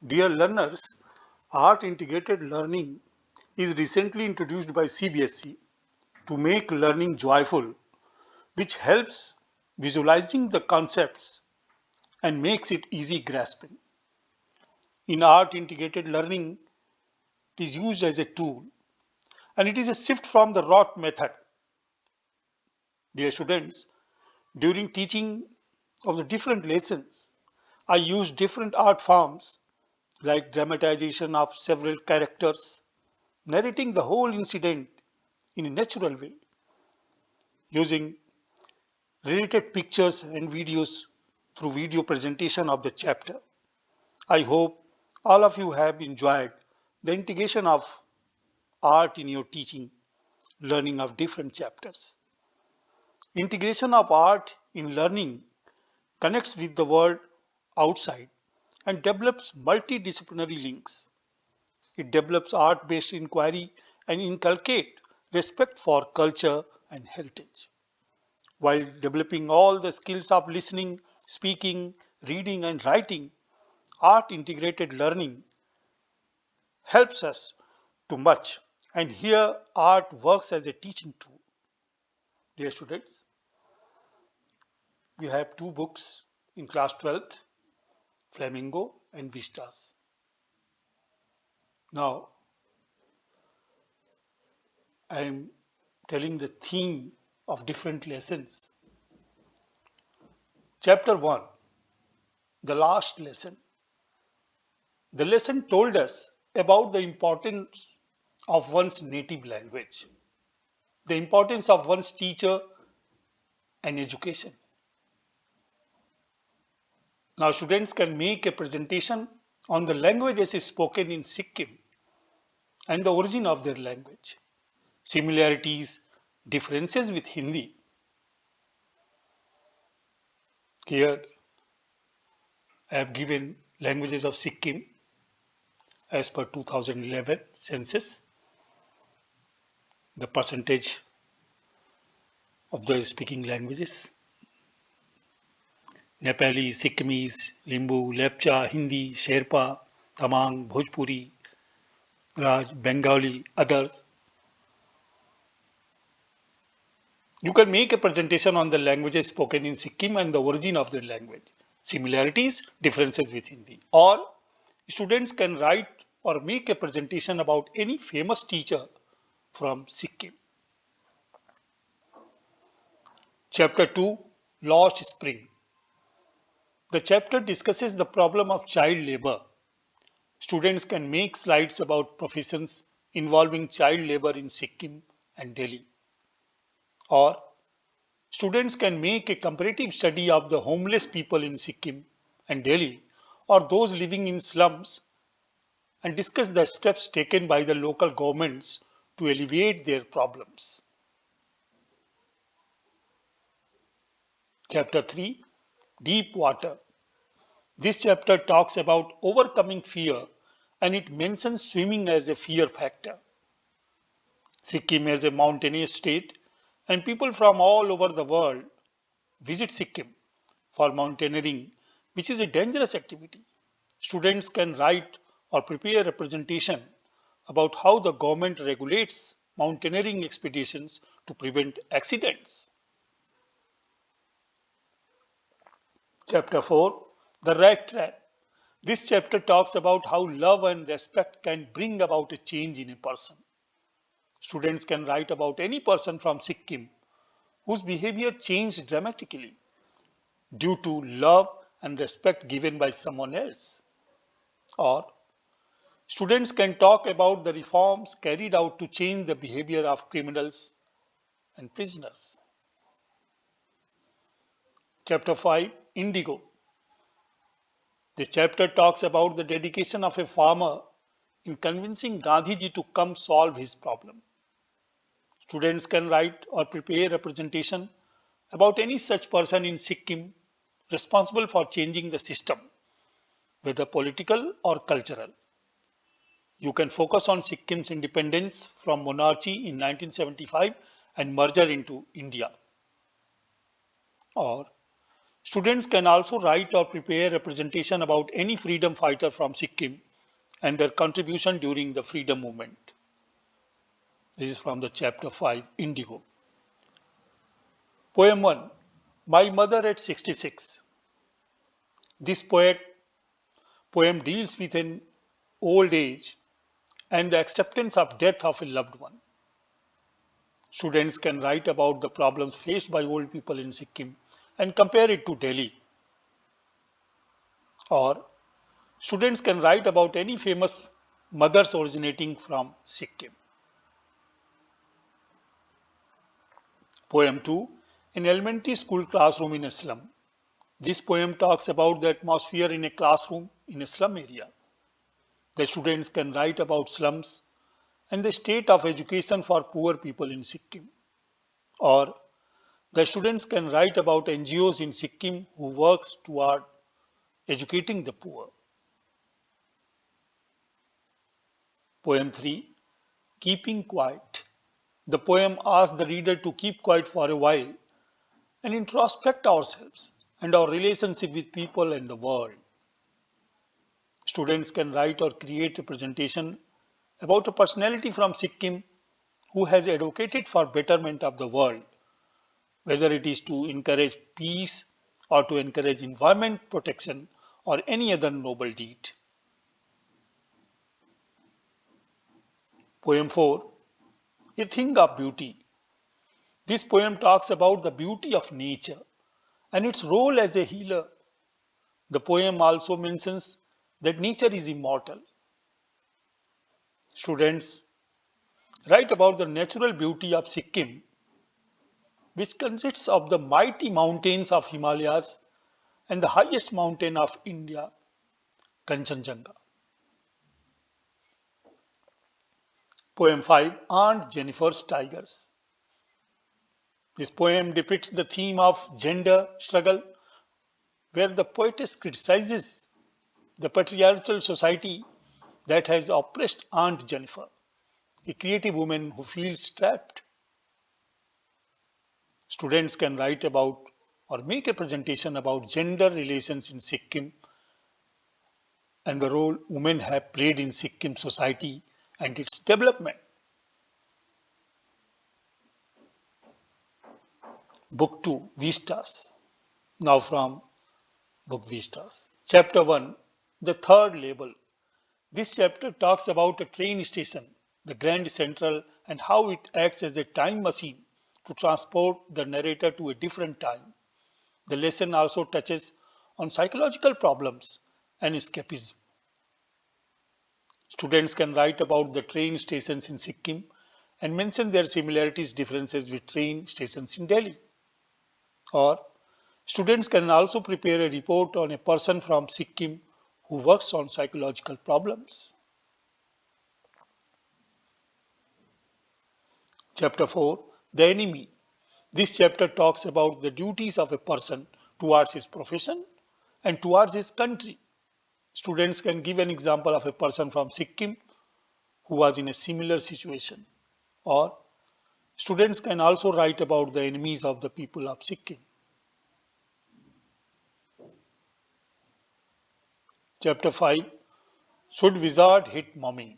Dear learners, art integrated learning is recently introduced by CBSE to make learning joyful, which helps visualizing the concepts and makes it easy grasping. In art integrated learning, it is used as a tool and it is a shift from the rote method. Dear students, during teaching of the different lessons, I use different art forms like dramatization of several characters, narrating the whole incident in a natural way, using related pictures and videos through video presentation of the chapter. I hope all of you have enjoyed the integration of art in your teaching, learning of different chapters. Integration of art in learning connects with the world outside and develops multidisciplinary links. It develops art-based inquiry and inculcate respect for culture and heritage, while developing all the skills of listening, speaking, reading, and writing. Art integrated learning helps us to much, and here art works as a teaching tool. Dear students, we have two books in class 12th, Flamingo and Vistas. Now, I am telling the theme of different lessons. Chapter 1, the last lesson. The lesson told us about the importance of one's native language, the importance of one's teacher and education. Now, students can make a presentation on the languages spoken in Sikkim and the origin of their language, similarities, differences with Hindi. Here, I have given languages of Sikkim as per 2011 census, the percentage of the speaking languages. Nepali, Sikkimese, Limbu, Lepcha, Hindi, Sherpa, Tamang, Bhojpuri, Raj, Bengali, others. You can make a presentation on the languages spoken in Sikkim and the origin of the language, similarities, differences with Hindi. Or students can write or make a presentation about any famous teacher from Sikkim. Chapter 2, Lost Spring. The chapter discusses the problem of child labor. Students can make slides about professions involving child labor in Sikkim and Delhi. Or students can make a comparative study of the homeless people in Sikkim and Delhi or those living in slums and discuss the steps taken by the local governments to alleviate their problems. Chapter 3, Deep Water. This chapter talks about overcoming fear and it mentions swimming as a fear factor. Sikkim is a mountainous state and people from all over the world visit Sikkim for mountaineering, which is a dangerous activity. Students can write or prepare a presentation about how the government regulates mountaineering expeditions to prevent accidents. Chapter 4, The Rat Trap. This chapter talks about how love and respect can bring about a change in a person. Students can write about any person from Sikkim whose behavior changed dramatically due to love and respect given by someone else. Or students can talk about the reforms carried out to change the behavior of criminals and prisoners. Chapter 5, Indigo. This chapter talks about the dedication of a farmer in convincing Gandhiji to come solve his problem. Students can write or prepare a presentation about any such person in Sikkim responsible for changing the system, whether political or cultural. You can focus on Sikkim's independence from monarchy in 1975 and merger into India. Or Students can also write or prepare a presentation about any freedom fighter from Sikkim and their contribution during the freedom movement. This is from the chapter 5, Indigo. Poem 1, My Mother at 66. This poem deals with an old age and the acceptance of death of a loved one. Students can write about the problems faced by old people in Sikkim and compare it to Delhi. Or students can write about any famous mothers originating from Sikkim. Poem 2, An Elementary School Classroom in a Slum. This poem talks about the atmosphere in a classroom in a slum area. The students can write about slums and the state of education for poor people in Sikkim. Or the students can write about NGOs in Sikkim who works toward educating the poor. Poem 3, Keeping Quiet. The poem asks the reader to keep quiet for a while and introspect ourselves and our relationship with people and the world. Students can write or create a presentation about a personality from Sikkim who has advocated for betterment of the world, whether it is to encourage peace or to encourage environment protection or any other noble deed. Poem 4, A Thing of Beauty. This poem talks about the beauty of nature and its role as a healer. The poem also mentions that nature is immortal. Students write about the natural beauty of Sikkim, which consists of the mighty mountains of Himalayas and the highest mountain of India, Kanchenjunga. Poem 5, Aunt Jennifer's Tigers. This poem depicts the theme of gender struggle, where the poetess criticizes the patriarchal society that has oppressed Aunt Jennifer, a creative woman who feels trapped. Students can write about or make a presentation about gender relations in Sikkim and the role women have played in Sikkim society and its development. Book 2, Vistas. Now from Book Vistas. Chapter 1, The Third Label. This chapter talks about a train station, the Grand Central, and how it acts as a time machine to transport the narrator to a different time. The lesson also touches on psychological problems and escapism. Students can write about the train stations in Sikkim and mention their similarities, differences with train stations in Delhi. Or students can also prepare a report on a person from Sikkim who works on psychological problems. Chapter 4, The Enemy. This chapter talks about the duties of a person towards his profession and towards his country. Students can give an example of a person from Sikkim who was in a similar situation. Or students can also write about the enemies of the people of Sikkim. Chapter 5, Should Wizard Hit Mommy?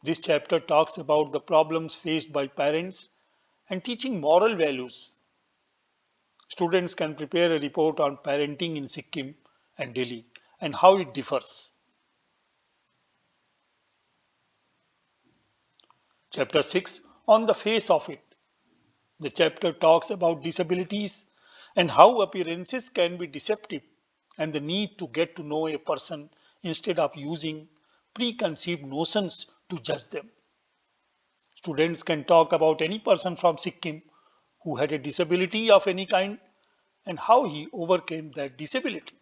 This chapter talks about the problems faced by parents and teaching moral values. Students can prepare a report on parenting in Sikkim and Delhi and how it differs. Chapter 6, On the Face of It. The chapter talks about disabilities and how appearances can be deceptive and the need to get to know a person instead of using preconceived notions to judge them. Students can talk about any person from Sikkim who had a disability of any kind and how he overcame that disability.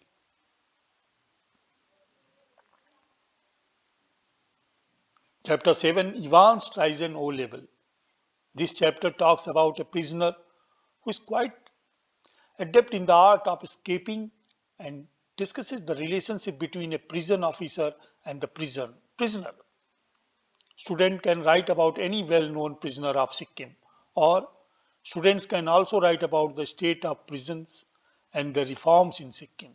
Chapter 7, Ivan Streisand O Level. This chapter talks about a prisoner who is quite adept in the art of escaping and discusses the relationship between a prison officer and the prisoner. Student can write about any well-known prisoner of Sikkim, or students can also write about the state of prisons and the reforms in Sikkim.